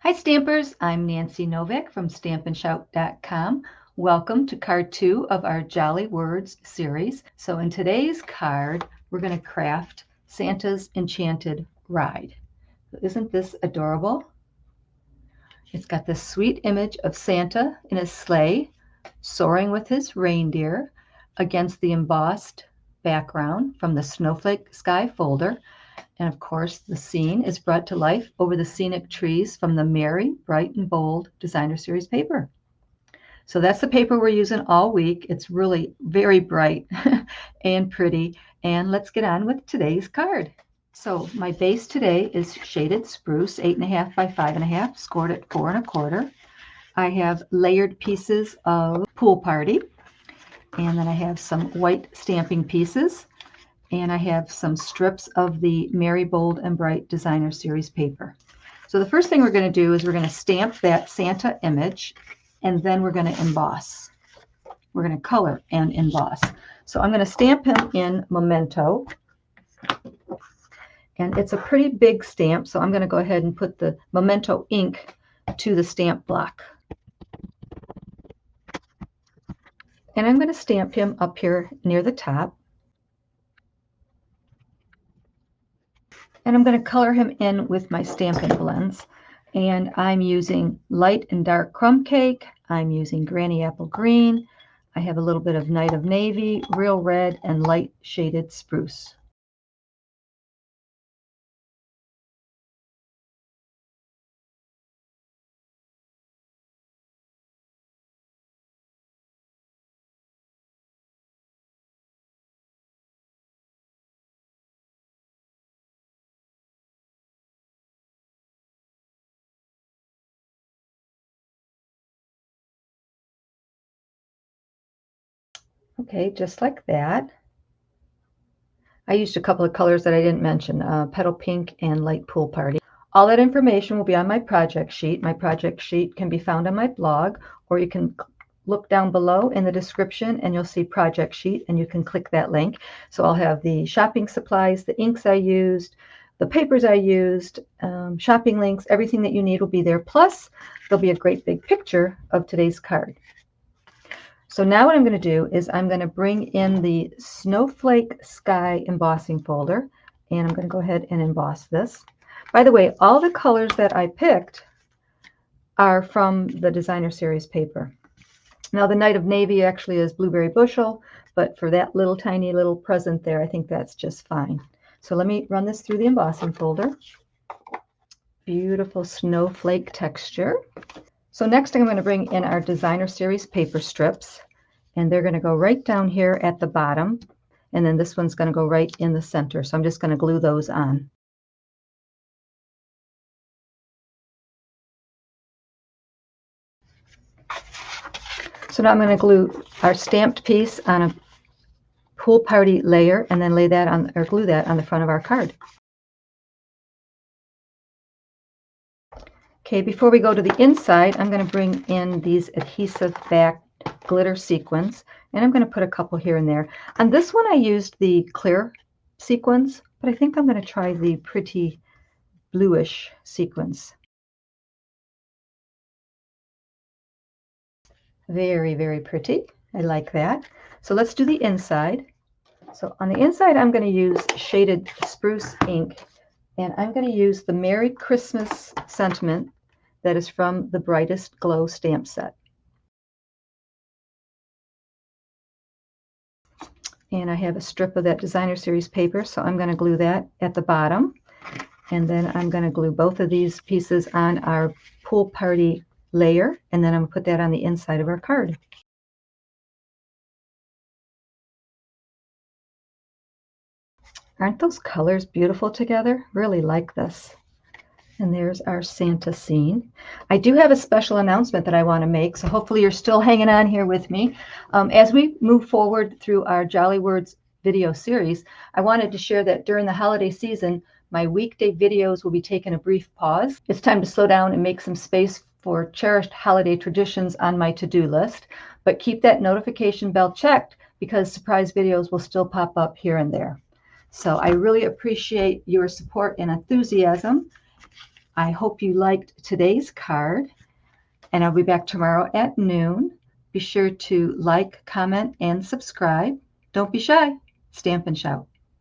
Hi Stampers, I'm Nancy Novak from stampinshop.com. Welcome to card 2 of our Jolly Words series. So in today's card, we're going to craft Santa's Enchanted Ride. Isn't this adorable? It's got this sweet image of Santa in his sleigh, soaring with his reindeer against the embossed background from the Snowflake Sky folder. And of course, the scene is brought to life over the scenic trees from the Merry, Bright and Bold Designer Series paper. So that's the paper we're using all week. It's really very bright and pretty. And let's get on with today's card. So my base today is shaded spruce, 8.5 by 5.5, scored at 4 1/4. I have layered pieces of Pool Party, and then I have some white stamping pieces. And I have some strips of the Merry, Bold, and Bright Designer Series paper. So the first thing we're going to do is we're going to stamp that Santa image, and then we're going to emboss. We're going to color and emboss. So I'm going to stamp him in Memento. And it's a pretty big stamp, so I'm going to go ahead and put the Memento ink to the stamp block. And I'm going to stamp him up here near the top. And I'm going to color him in with my Stampin' blends. And I'm using light and dark crumb cake. I'm using granny apple green. I have a little bit of night of navy, real red, and light shaded spruce. Okay, just like that. I used a couple of colors that I didn't mention, petal pink and light pool party. All that information will be on my project sheet. My project sheet can be found on my blog, or you can look down below in the description and you'll see project sheet, and you can click that link. So I'll have the shopping supplies, the inks I used, the papers I used, shopping links, everything that you need will be there. Plus, there'll be a great big picture of today's card. So now what I'm going to do is I'm going to bring in the Snowflake Sky embossing folder, and I'm going to go ahead and emboss this. By the way, all the colors that I picked are from the Designer Series paper. Now the Night of Navy actually is Blueberry Bushel, but for that little tiny little present there, I think that's just fine. So let me run this through the embossing folder. Beautiful snowflake texture. So next I'm going to bring in our Designer Series paper strips, and they're going to go right down here at the bottom, and then this one's going to go right in the center. So I'm just going to glue those on. So now I'm going to glue our stamped piece on a Pool Party layer, and then lay that on, or glue that on the front of our card. Okay, before we go to the inside, I'm going to bring in these adhesive back glitter sequins, and I'm going to put a couple here and there. On this one I used the clear sequins, but I think I'm going to try the pretty bluish sequins. Very, very pretty. I like that. So let's do the inside. So on the inside I'm going to use shaded spruce ink, and I'm going to use the Merry Christmas sentiment that is from the Brightest Glow stamp set. And I have a strip of that Designer Series paper, so I'm going to glue that at the bottom. And then I'm going to glue both of these pieces on our Pool Party layer, and then I'm going to put that on the inside of our card. Aren't those colors beautiful together? Really like this. And there's our Santa scene. I do have a special announcement that I want to make, so hopefully you're still hanging on here with me. As we move forward through our Jolly Words video series, I wanted to share that during the holiday season, my weekday videos will be taking a brief pause. It's time to slow down and make some space for cherished holiday traditions on my to-do list, but keep that notification bell checked because surprise videos will still pop up here and there. So I really appreciate your support and enthusiasm. I hope you liked today's card, and I'll be back tomorrow at noon. Be sure to like, comment, and subscribe. Don't be shy. Stamp and shout.